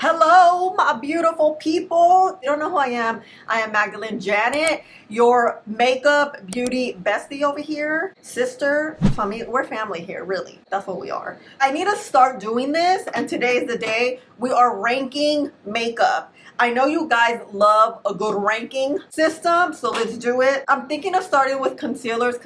Hello, my beautiful people. You don't know who I am. I am Magdalene Janet, your makeup beauty bestie over here. Sister, we're family here, really. That's what we are. I need to start doing this, and today is the day we are ranking makeup. I know you guys love a good ranking system, so let's do it. I'm thinking of starting with concealers.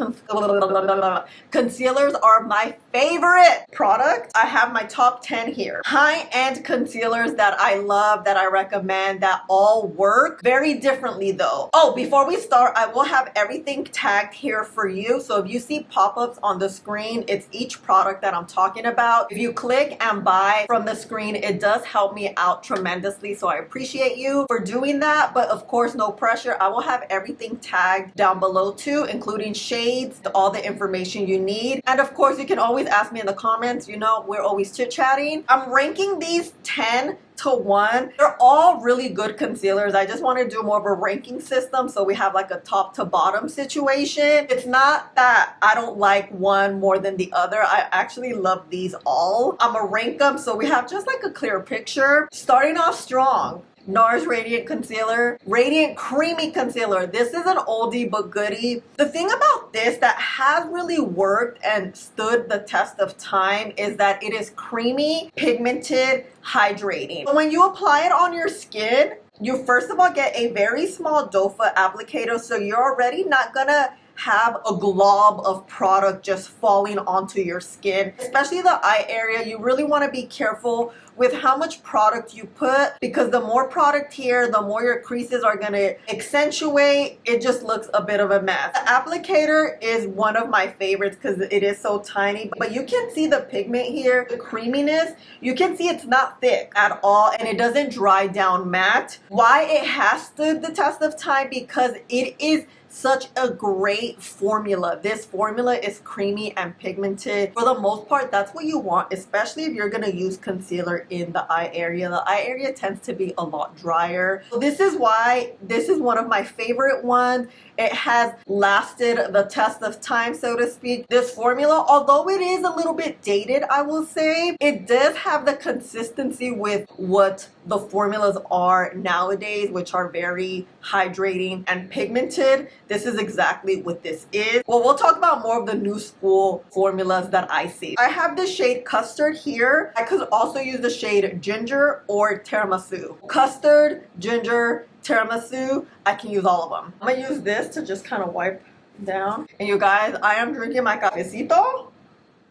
Concealers are my favorite product. I have my top 10 here. High-end concealers that I love, that I recommend, that all work very differently though. Oh, before we start, I will have everything tagged here for you. So if you see pop-ups on the screen, it's each product that I'm talking about. If you click and buy from the screen, it does help me out tremendously, so I appreciate you for doing that. But of course, no pressure. I will have everything tagged down below too, including shades, all the information you need. And of course, you can always ask me in the comments. You know, we're always chit-chatting. I'm ranking these 10 to 1. They're all really good concealers. I just want to do more of a ranking system so we have like a top to bottom situation. It's not that I don't like one more than the other. I actually love these all. I'm gonna rank them so we have just like a clear picture. Starting off strong. Nars Radiant Concealer, Radiant Creamy Concealer. This is an oldie but goodie. The thing about this that has really worked and stood the test of time is that it is creamy, pigmented, hydrating. But when you apply it on your skin, you first of all get a very small doe-foot applicator, so you're already not gonna have a glob of product just falling onto your skin, especially the eye area. You really want to be careful with how much product you put, because the more product here, the more your creases are going to accentuate. It just looks a bit of a mess. The applicator is one of my favorites because it is so tiny, but you can see the pigment here, the creaminess. You can see it's not thick at all, and it doesn't dry down matte. Why it has stood the test of time? Because it is such a great formula. This formula is creamy and pigmented. For the most part, that's what you want, especially if you're gonna use concealer in the eye area. The eye area tends to be a lot drier. So this is why this is one of my favorite ones. It has lasted the test of time, so to speak. This formula, although it is a little bit dated, I will say, it does have the consistency with what the formulas are nowadays, which are very hydrating and pigmented. This is exactly what this is. Well, we'll talk about more of the new school formulas that I see. I have the shade Custard here. I could also use the shade Ginger or Tiramisu. Custard, Ginger, Tiramisu, I can use all of them. I'm gonna use this to just kind of wipe down. And you guys, I am drinking my cafecito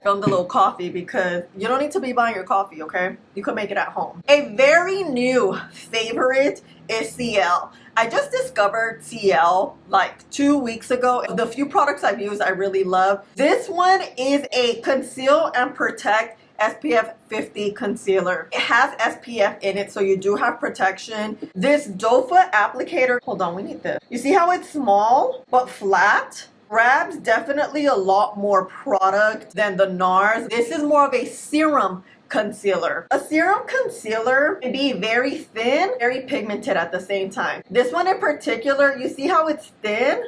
from the little coffee, because you don't need to be buying your coffee, okay? You can make it at home. A very new favorite is Ciele. I just discovered Ciele like 2 weeks ago. The few products I've used, I really love. This one is a Conceal and Protect SPF 50 concealer. It has SPF in it, so you do have protection. This doe-foot applicator, hold on, we need this. You see how it's small but flat? Grabs definitely a lot more product than the Nars. This is more of a serum concealer. A serum concealer can be very thin, very pigmented at the same time. This one in particular, you see how it's thin?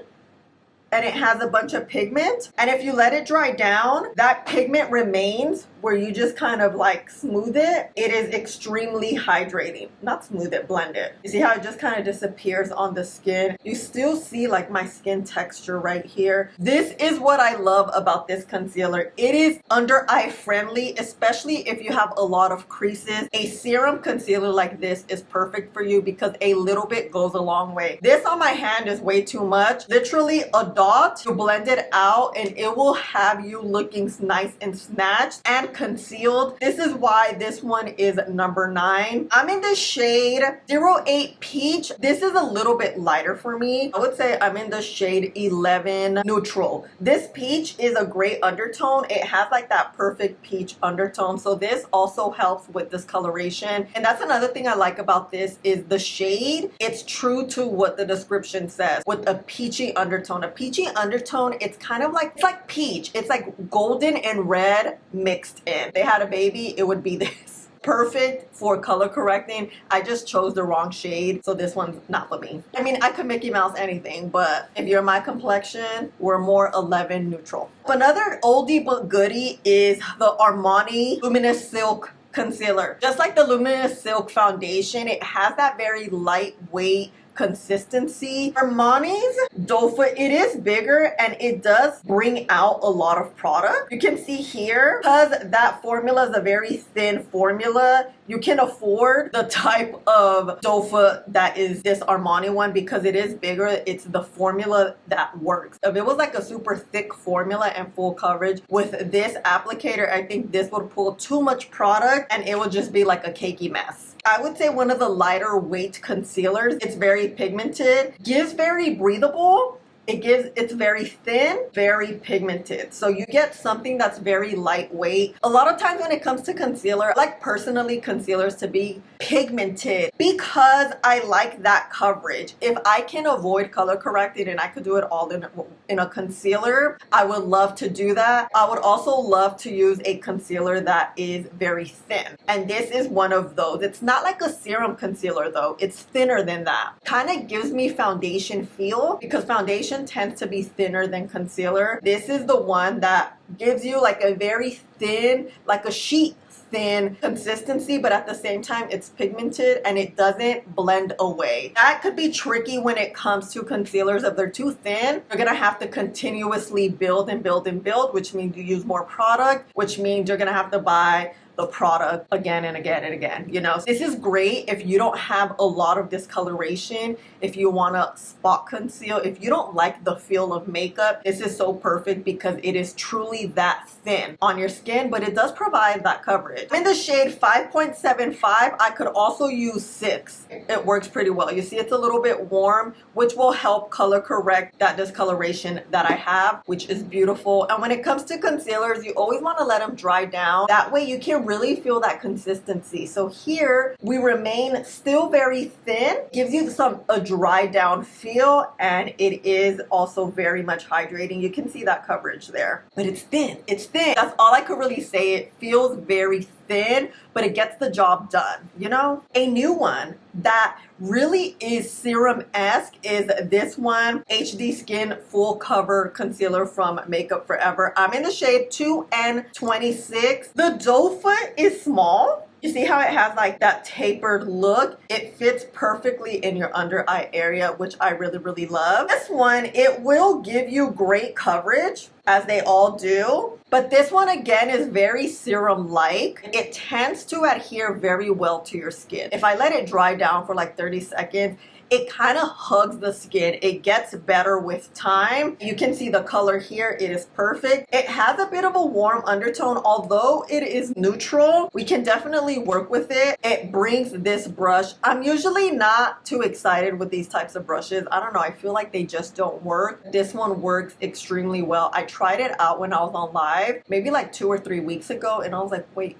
And it has a bunch of pigment, and if you let it dry down, that pigment remains where you just kind of like smooth it. It is extremely hydrating. Not smooth it, blend it. You see how it just kind of disappears on the skin? You still see like my skin texture right here. This is what I love about this concealer. It is under eye friendly, especially if you have a lot of creases. A serum concealer like this is perfect for you because a little bit goes a long way. This on my hand is way too much. Literally a dot, you blend it out and it will have you looking nice and snatched and concealed. This is why this one is number 9. I'm in the shade 08 Peach. This is a little bit lighter for me. I would say I'm in the shade 11 Neutral. This peach is a great undertone. It has like that perfect peach undertone. So this also helps with discoloration. And that's another thing I like about this is the shade. It's true to what the description says with a peachy undertone. A peachy undertone, it's kind of like, it's like peach. It's like golden and red mixed in. They had a baby, it would be this. Perfect for color correcting. I just chose the wrong shade, so this one's not for me. I mean, I could Mickey Mouse anything, but if you're my complexion, we're more 11 neutral. Another oldie but goodie is the Armani Luminous Silk concealer. Just like the Luminous Silk Foundation, it has that very lightweight consistency. Armani's doe-foot, it is bigger and it does bring out a lot of product. You can see here, because that formula is a very thin formula, you can afford the type of doe-foot that is this Armani one because it is bigger. It's the formula that works. If it was like a super thick formula and full coverage with this applicator, I think this would pull too much product and it would just be like a cakey mess. I would say one of the lighter weight concealers. It's very pigmented, gives very breathable. It's very thin, very pigmented. So you get something that's very lightweight. A lot of times when it comes to concealer, I like personally concealers to be pigmented because I like that coverage. If I can avoid color correcting and I could do it all in a concealer, I would love to do that. I would also love to use a concealer that is very thin. And this is one of those. It's not like a serum concealer though. It's thinner than that. Kind of gives me foundation feel because foundation tends to be thinner than concealer. This is the one that gives you like a very thin, like a sheet thin consistency, but at the same time it's pigmented and it doesn't blend away. That could be tricky when it comes to concealers. If they're too thin, you're gonna have to continuously build and build and build, which means you use more product, which means you're gonna have to buy the product again and again and again. You know, this is great if you don't have a lot of discoloration, if you want to spot conceal, if you don't like the feel of makeup. This is so perfect because it is truly that thin on your skin, but it does provide that coverage. I'm in the shade 5.75. I could also use 6. It works pretty well. You see it's a little bit warm, which will help color correct that discoloration that I have, which is beautiful. And when it comes to concealers, you always want to let them dry down. That way you can really feel that consistency. So here we remain still very thin, gives you a dry down feel, and it is also very much hydrating. You can see that coverage there, but it's thin. It's thin. That's all I could really say. It feels very thin, but it gets the job done, you know? A new one that really is serum-esque is this one, HD Skin Full Cover Concealer from Makeup Forever. I'm in the shade 2N26. The doe foot is small. You see how it has like that tapered look? It fits perfectly in your under eye area, which I really, really love. This one, it will give you great coverage, as they all do. But this one, again, is very serum-like. It tends to adhere very well to your skin. If I let it dry down for like 30 seconds, it kind of hugs the skin. It gets better with time. You can see the color here. It is perfect. It has a bit of a warm undertone. Although it is neutral, we can definitely work with it. It brings this brush. I'm usually not too excited with these types of brushes. I don't know. I feel like they just don't work. This one works extremely well. I tried it out when I was on live, maybe like 2 or 3 weeks ago, and I was like, wait,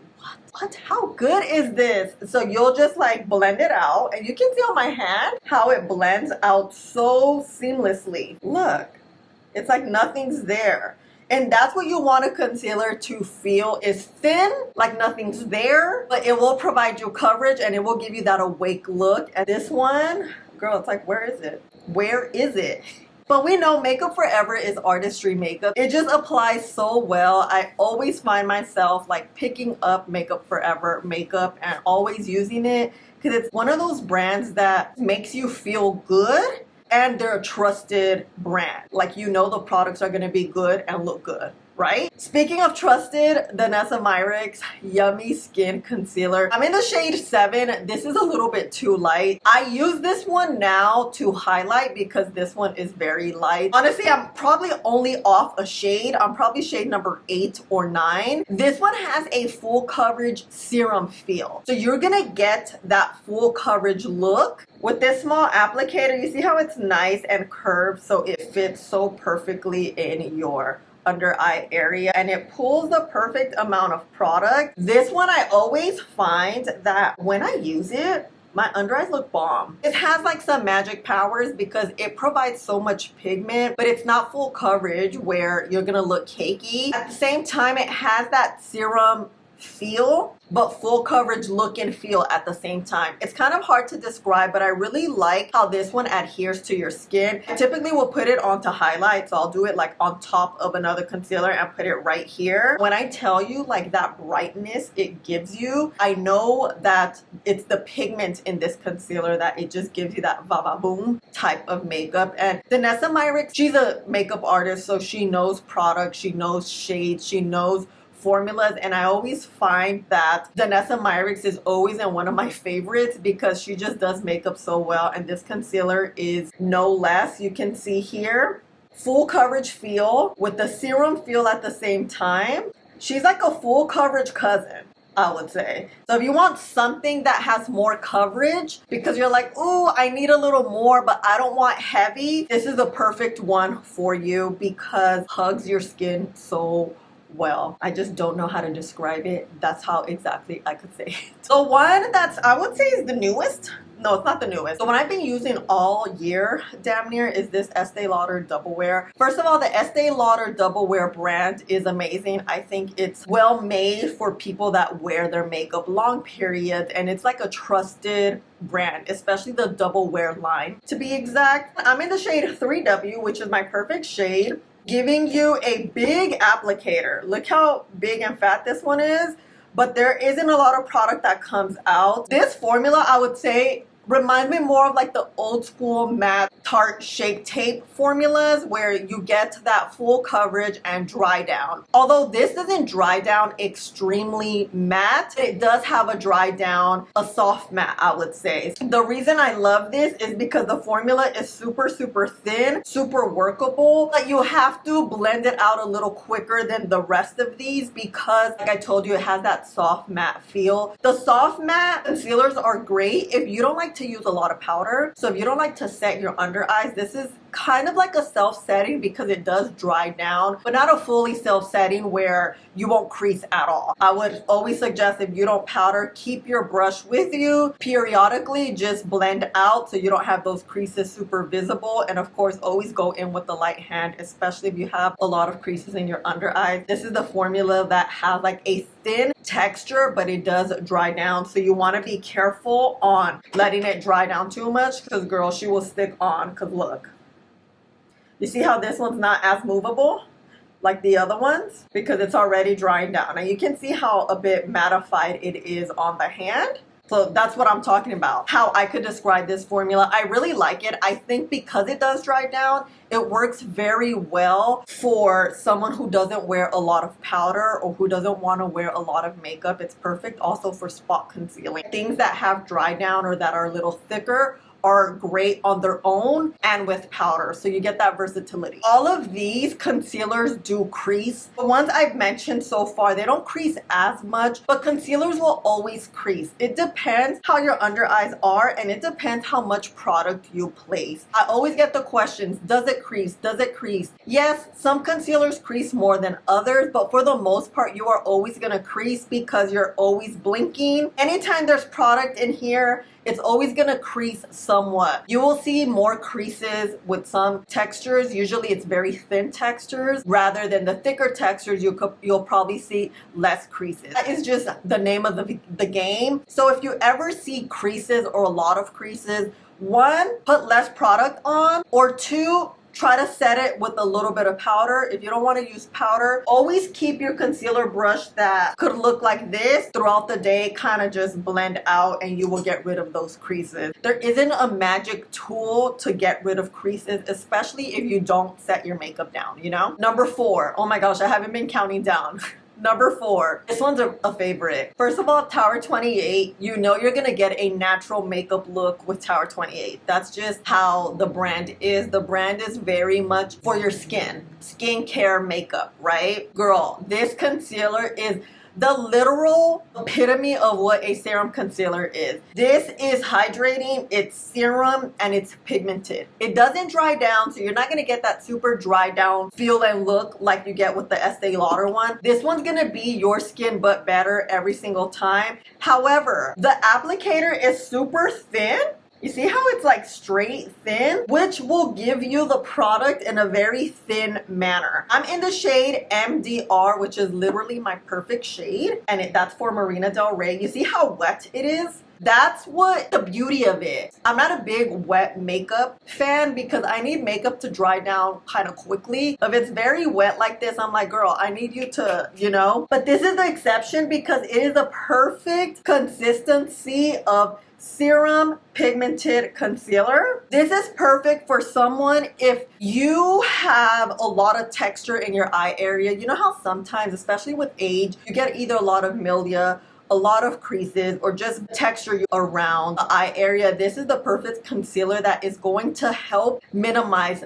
what? How good is this? So you'll just like blend it out, and you can see on my hand how it blends out so seamlessly. Look, it's like nothing's there. And that's what you want a concealer to feel, is thin, like nothing's there, but it will provide you coverage and it will give you that awake look. And this one, girl, it's like, where is it? Where is it? But we know Makeup Forever is artistry makeup. It just applies so well. I always find myself like picking up Makeup Forever makeup and always using it because it's one of those brands that makes you feel good, and they're a trusted brand. Like, you know the products are gonna be good and look good, right? Speaking of trusted, Danessa Myricks Yummy Skin Concealer. I'm in the shade 7. This is a little bit too light. I use this one now to highlight because this one is very light. Honestly, I'm probably only off a shade. I'm probably shade number 8 or 9. This one has a full coverage serum feel. So you're gonna get that full coverage look. With this small applicator, you see how it's nice and curved, so it fits so perfectly in your under eye area, and it pulls the perfect amount of product. This one, I always find that when I use it, my under eyes look bomb. It has like some magic powers because it provides so much pigment, but it's not full coverage where you're gonna look cakey. At the same time, it has that serum feel, but full coverage look and feel at the same time. It's kind of hard to describe, but I really like how this one adheres to your skin. I typically will put it onto highlight, so I'll do it like on top of another concealer and put it right here. When I tell you like that brightness it gives you, I know that it's the pigment in this concealer that it just gives you that va-va-boom type of makeup. And Danessa Myricks, she's a makeup artist, so she knows products, she knows shades, she knows formulas, and I always find that Danessa Myricks is always in one of my favorites because she just does makeup so well, and this concealer is no less. You can see here, full coverage feel with the serum feel at the same time. She's like a full coverage cousin, I would say. So if you want something that has more coverage because you're like, ooh, I need a little more, but I don't want heavy, this is the perfect one for you because it hugs your skin so well. I just don't know how to describe it. That's how exactly I could say it. So one that's, I would say, is the newest. No, it's not the newest. The one I've been using all year, damn near, is this Estee Lauder Double Wear. First of all, the Estee Lauder Double Wear brand is amazing. I think it's well made for people that wear their makeup long periods, and it's like a trusted brand, especially the Double Wear line. To be exact, I'm in the shade 3W, which is my perfect shade, giving you a big applicator. Look how big and fat this one is, but there isn't a lot of product that comes out. This formula, I would say, reminds me more of like the old school matte Tarte Shape Tape formulas where you get that full coverage and dry down. Although this doesn't dry down extremely matte, it does have a dry down, a soft matte, I would say. The reason I love this is because the formula is super thin, super workable, but you have to blend it out a little quicker than the rest of these because, like I told you, it has that soft matte feel. The soft matte concealers are great if you don't like to use a lot of powder. So if you don't like to set your under eyes, this is kind of like a self-setting because it does dry down, but not a fully self-setting where you won't crease at all. I would always suggest, if you don't powder, keep your brush with you. Periodically just blend out so you don't have those creases super visible, and of course always go in with the light hand, especially if you have a lot of creases in your under eyes. This is the formula that has like a thin texture, but it does dry down, so you want to be careful on letting it dry down too much because girl, she will stick on. Because look, you see how this one's not as movable like the other ones because it's already drying down. And you can see how a bit mattified it is on the hand. So that's what I'm talking about, how I could describe this formula. I really like it. I think because it does dry down, it works very well for someone who doesn't wear a lot of powder or who doesn't want to wear a lot of makeup. It's perfect also for spot concealing. Things that have dry down or that are a little thicker are great on their own and with powder, so you get that versatility. All of these concealers do crease. The ones I've mentioned so far, they don't crease as much, but concealers will always crease. It depends how your under eyes are, and it depends how much product you place. I always get the questions, does it crease? Does it crease? Yes, some concealers crease more than others, but for the most part, you are always gonna crease because you're always blinking. Anytime there's product in here, it's always gonna crease somewhat. You will see more creases with some textures. Usually it's very thin textures rather than the thicker textures. You'll probably see less creases. That is just the name of the game. So if you ever see creases or a lot of creases, one, put less product on, or two, try to set it with a little bit of powder. If you don't want to use powder, always keep your concealer brush that could look like this throughout the day, kind of just blend out, and you will get rid of those creases. There isn't a magic tool to get rid of creases, especially if you don't set your makeup down, you know? Number 4. Oh my gosh, I haven't been counting down. Number 4. This one's a favorite. First of all, Tower 28. You know you're gonna get a natural makeup look with Tower 28. That's just how the brand is. The brand is very much for your skin. Skincare makeup, right? Girl, this concealer is the literal epitome of what a serum concealer is. This is hydrating, it's serum, and it's pigmented. It doesn't dry down, so you're not gonna get that super dry down feel and look like you get with the Estee Lauder one. This one's gonna be your skin but better every single time. However, the applicator is super thin, You see how it's like straight thin, which will give you the product in a very thin manner. I'm in the shade MDR, which is literally my perfect shade, and that's for Marina Del Rey. You see how wet it is? That's what the beauty of it. I'm not a big wet makeup fan because I need makeup to dry down kind of quickly. If it's very wet like this, I'm like, girl, I need you to, you know. But this is the exception because it is a perfect consistency of Serum Pigmented Concealer. This is perfect for someone if you have a lot of texture in your eye area. You know how sometimes, especially with age, you get either a lot of milia, a lot of creases, or just texture around the eye area. This is the perfect concealer that is going to help minimize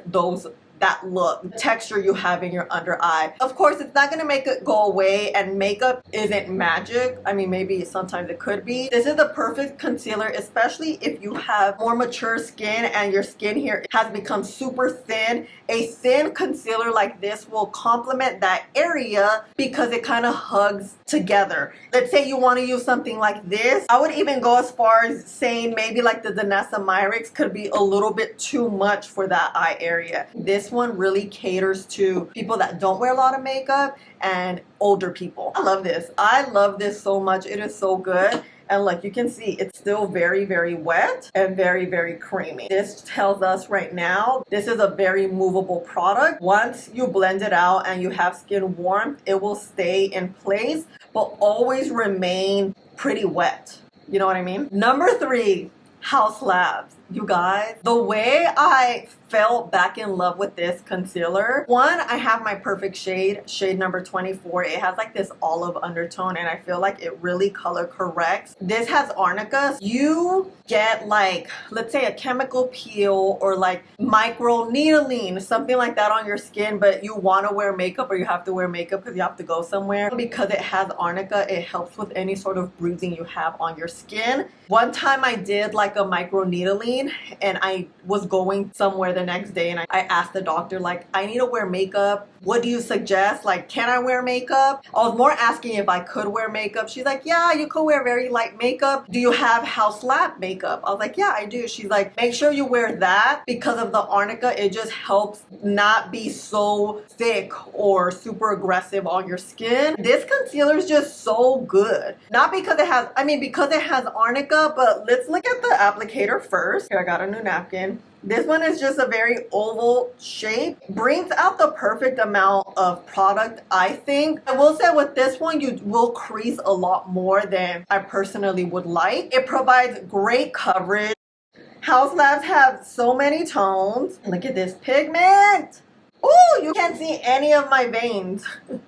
that look, texture you have in your under eye. Of course, it's not going to make it go away, and makeup isn't magic. I mean, maybe sometimes it could be. This is the perfect concealer, especially if you have more mature skin and your skin here has become super thin. A thin concealer like this will complement that area because it kind of hugs together. Let's say you want to use something like this. I would even go as far as saying maybe like the Danessa Myricks could be a little bit too much for that eye area. This one really caters to people that don't wear a lot of makeup and older people. I love this. I love this so much. It is so good. And like you can see, it's still very, very wet and very, very creamy. This tells us right now, this is a very movable product. Once you blend it out and you have skin warmth, it will stay in place, but always remain pretty wet. You know what I mean? Number 3, Haus Labs. You guys, the way I fell back in love with this concealer, one, I have my perfect shade number 24. It has like this olive undertone and I feel like it really color corrects. This has arnica. You get like, let's say a chemical peel or like micro needling, something like that on your skin, but you want to wear makeup or you have to wear makeup because you have to go somewhere. Because it has arnica, it helps with any sort of bruising you have on your skin. One time I did like a micro needling and I was going somewhere the next day and I asked the doctor, like, I need to wear makeup. What do you suggest? Like, can I wear makeup? I was more asking if I could wear makeup. She's like, yeah, you could wear very light makeup. Do you have Haus Lab makeup? I was like, yeah, I do. She's like, make sure you wear that because of the arnica. It just helps not be so thick or super aggressive on your skin. This concealer is just so good. Not because it has, because it has arnica, but let's look at the applicator first. Here, I got a new napkin. This one is just a very oval shape. Brings out the perfect amount of product, I think. I will say with this one, you will crease a lot more than I personally would like. It provides great coverage. Haus Labs have so many tones. Look at this pigment. Oh, you can't see any of my veins.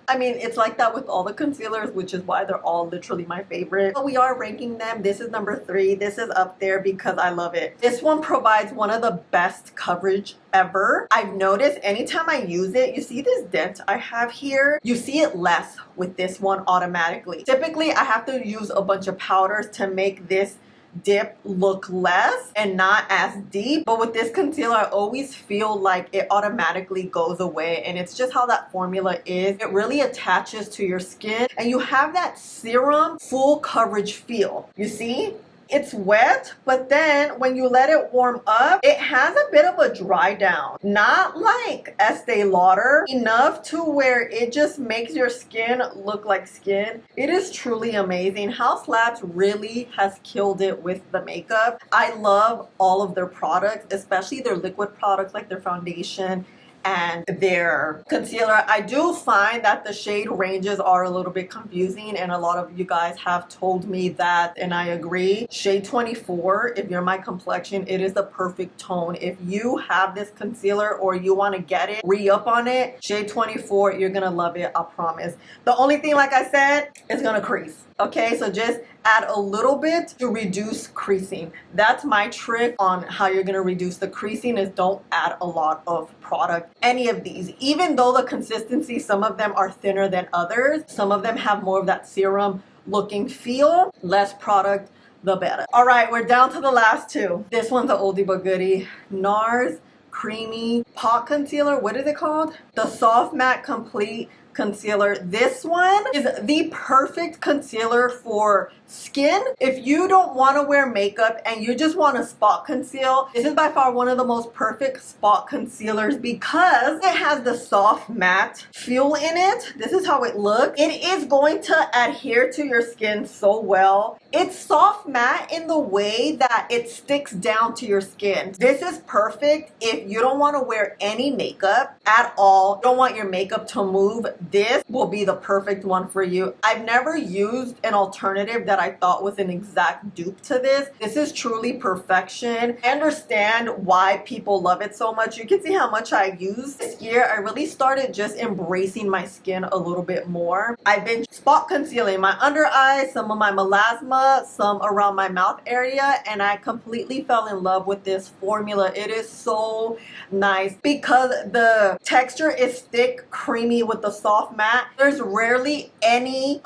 It's like that with all the concealers, which is why they're all literally my favorite. But we are ranking them. This is number 3. This is up there because I love it. This one provides one of the best coverage ever. I've noticed anytime I use it, you see this dent I have here? You see it less with this one automatically. Typically, I have to use a bunch of powders to make this dip look less and not as deep, but with this concealer I always feel like it automatically goes away, and it's just how that formula is. It really attaches to your skin and you have that serum full coverage feel. You see? It's wet, but then when you let it warm up, it has a bit of a dry down. Not like Estee Lauder, enough to where it just makes your skin look like skin. It is truly amazing. Haus Labs really has killed it with the makeup. I love all of their products, especially their liquid products like their foundation and their concealer. I do find that the shade ranges are a little bit confusing, and a lot of you guys have told me that, and I agree. Shade 24, if you're my complexion, it is the perfect tone. If you have this concealer or you want to get it, re-up on it, shade 24, you're gonna love it, I promise. The only thing, like I said, is gonna crease. Okay, so just add a little bit to reduce creasing. That's my trick on how you're gonna reduce the creasing, is don't add a lot of product. Any of these, even though the consistency, some of them are thinner than others, some of them have more of that serum looking feel, less product, the better. All right, we're down to the last 2. This one's an oldie but goodie. Nars Creamy Pot Concealer. What is it called? The Soft Matte Complete concealer. This one is the perfect concealer for skin. If you don't want to wear makeup and you just want to spot conceal, this is by far one of the most perfect spot concealers because it has the soft matte feel in it. This is how it looks. It is going to adhere to your skin so well. It's soft matte in the way that it sticks down to your skin. This is perfect if you don't want to wear any makeup at all, don't want your makeup to move. This will be the perfect one for you. I've never used an alternative that I thought was an exact dupe to this. This is truly perfection. I understand why people love it so much. You can see how much I use. This year I really started just embracing my skin a little bit more. I've been spot concealing my under eyes, some of my melasma, some around my mouth area, and I completely fell in love with this formula. It is so nice because the texture is thick, creamy with the soft matte. There's rarely any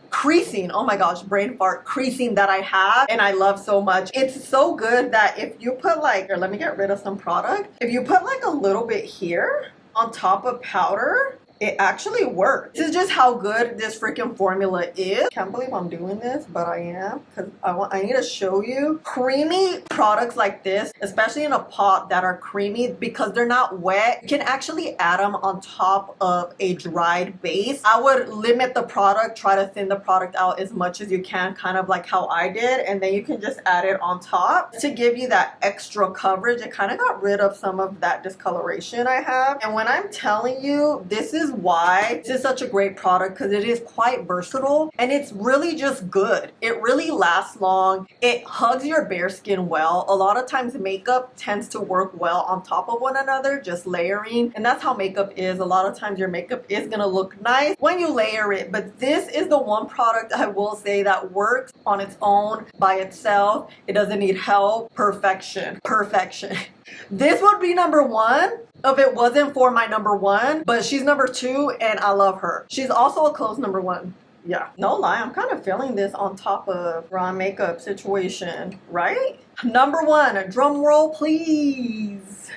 creasing, oh my gosh, brain fart, creasing that I have and I love so much. It's so good that if you put like, here, let me get rid of some product. If you put like a little bit here on top of powder, it actually works. This is just how good this freaking formula is. Can't believe I'm doing this, but I am because I need to show you creamy products like this, especially in a pot that are creamy because they're not wet. You can actually add them on top of a dried base. I would limit the product, try to thin the product out as much as you can, kind of like how I did, and then you can just add it on top to give you that extra coverage. It kind of got rid of some of that discoloration I have. And when I'm telling you, this is why this is such a great product, because it is quite versatile and it's really just good. It really lasts long. It hugs your bare skin well. A lot of times makeup tends to work well on top of one another, just layering, and that's how makeup is. A lot of times your makeup is gonna look nice when you layer it, but this is the one product I will say that works on its own by itself. It doesn't need help. Perfection. This would be number one if it wasn't for my number one, but she's number two and I love her. She's also a close number one. Yeah, no lie, I'm kind of feeling this on top of raw makeup situation, right? Number one, drum roll please.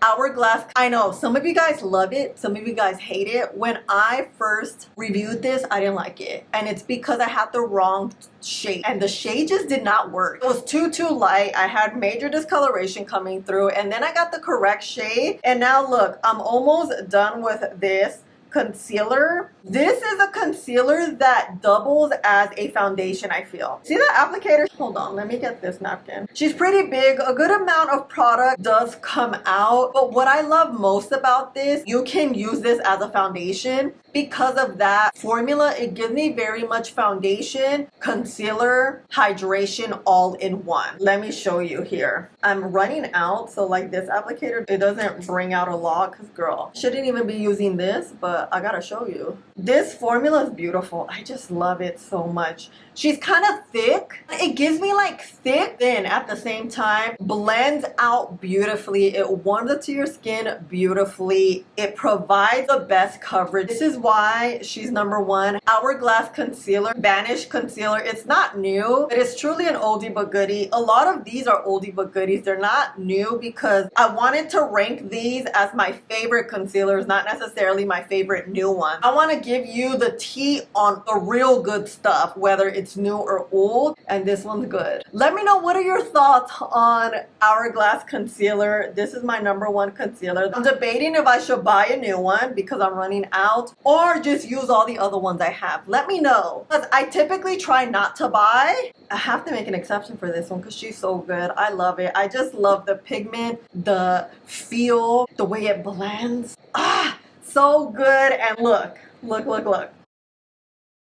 Hourglass. I know some of you guys love it, some of you guys hate it. When I first reviewed this, I didn't like it, and it's because I had the wrong shade and the shade just did not work. It was too light. I had major discoloration coming through, and then I got the correct shade, and now look, I'm almost done with this concealer. This is a concealer that doubles as a foundation, I feel. See the applicator? Hold on, let me get this napkin. She's pretty big. A good amount of product does come out, but what I love most about this, you can use this as a foundation. Because of that formula, it gives me very much foundation, concealer, hydration all in one. Let me show you here. I'm running out, so like this applicator, it doesn't bring out a lot because girl, shouldn't even be using this, but I gotta show you. This formula is beautiful. I just love it so much. She's kind of thick. It gives me like thick, thin at the same time. Blends out beautifully. It warms up to your skin beautifully. It provides the best coverage. This is why she's number one. Hourglass concealer, Vanish concealer. It's not new, but it's truly an oldie but goodie. A lot of these are oldie but goodies. They're not new because I wanted to rank these as my favorite concealers, not necessarily my favorite new one. I want to give you the tea on the real good stuff, whether it's new or old, and this one's good. Let me know, what are your thoughts on Hourglass concealer? This is my number one concealer. I'm debating if I should buy a new one because I'm running out, or just use all the other ones I have. Let me know, because I typically try not to buy. I have to make an exception for this one because she's so good. I love it. I just love the pigment, the feel, the way it blends. So good. And look. I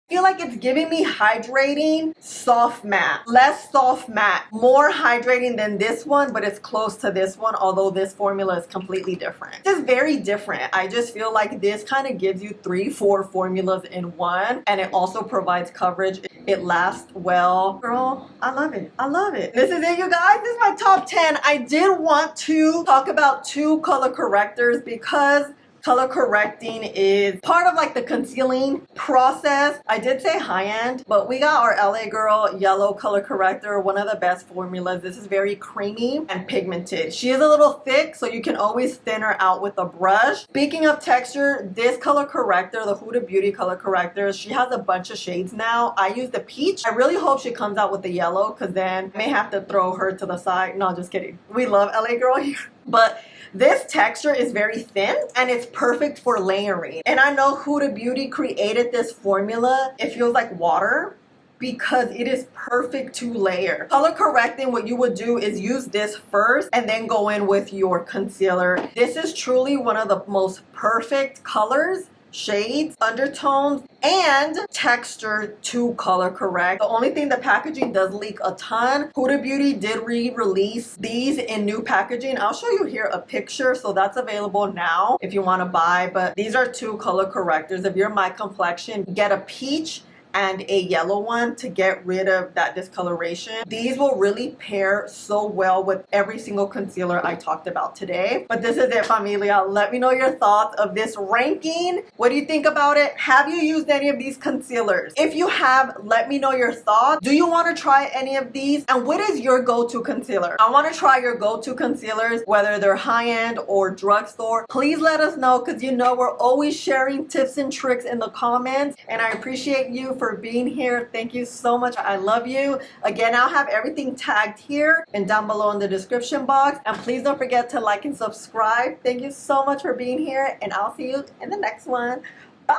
feel like it's giving me hydrating, soft matte. Less soft matte, more hydrating than this one, but it's close to this one, although this formula is completely different. It's very different. I just feel like this kind of gives you 3-4 formulas in one, and it also provides coverage. It lasts well. Girl, I love it. I love it. This is it, you guys. This is my top 10. I did want to talk about 2 color correctors because color correcting is part of like the concealing process. I did say high-end, but we got our LA Girl yellow color corrector, one of the best formulas. This is very creamy and pigmented. She is a little thick, so you can always thin her out with a brush. Speaking of texture, this color corrector, the Huda Beauty color corrector, she has a bunch of shades now. I use the peach. I really hope she comes out with the yellow, because then I may have to throw her to the side. No, just kidding. We love LA Girl here. But this texture is very thin and it's perfect for layering. And I know Huda Beauty created this formula. It feels like water because it is perfect to layer. Color correcting, what you would do is use this first and then go in with your concealer. This is truly one of the most perfect colors, shades, undertones, and texture to color correct. The only thing, the packaging does leak a ton. Huda Beauty did re-release these in new packaging. I'll show you here a picture, so that's available now if you want to buy. But these are two color correctors. If you're my complexion, get a peach and a yellow one to get rid of that discoloration. These will really pair so well with every single concealer I talked about today. But this is it, familia. Let me know your thoughts of this ranking. What do you think about it? Have you used any of these concealers? If you have, let me know your thoughts. Do you want to try any of these? And what is your go-to concealer? I want to try your go-to concealers, whether they're high-end or drugstore. Please let us know, because you know we're always sharing tips and tricks in the comments, and I appreciate you for being here. Thank you so much. I love you. Again, I'll have everything tagged here and down below in the description box. And please don't forget to like and subscribe. Thank you so much for being here, and I'll see you in the next one. Bye.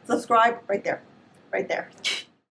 Subscribe right there. Right there.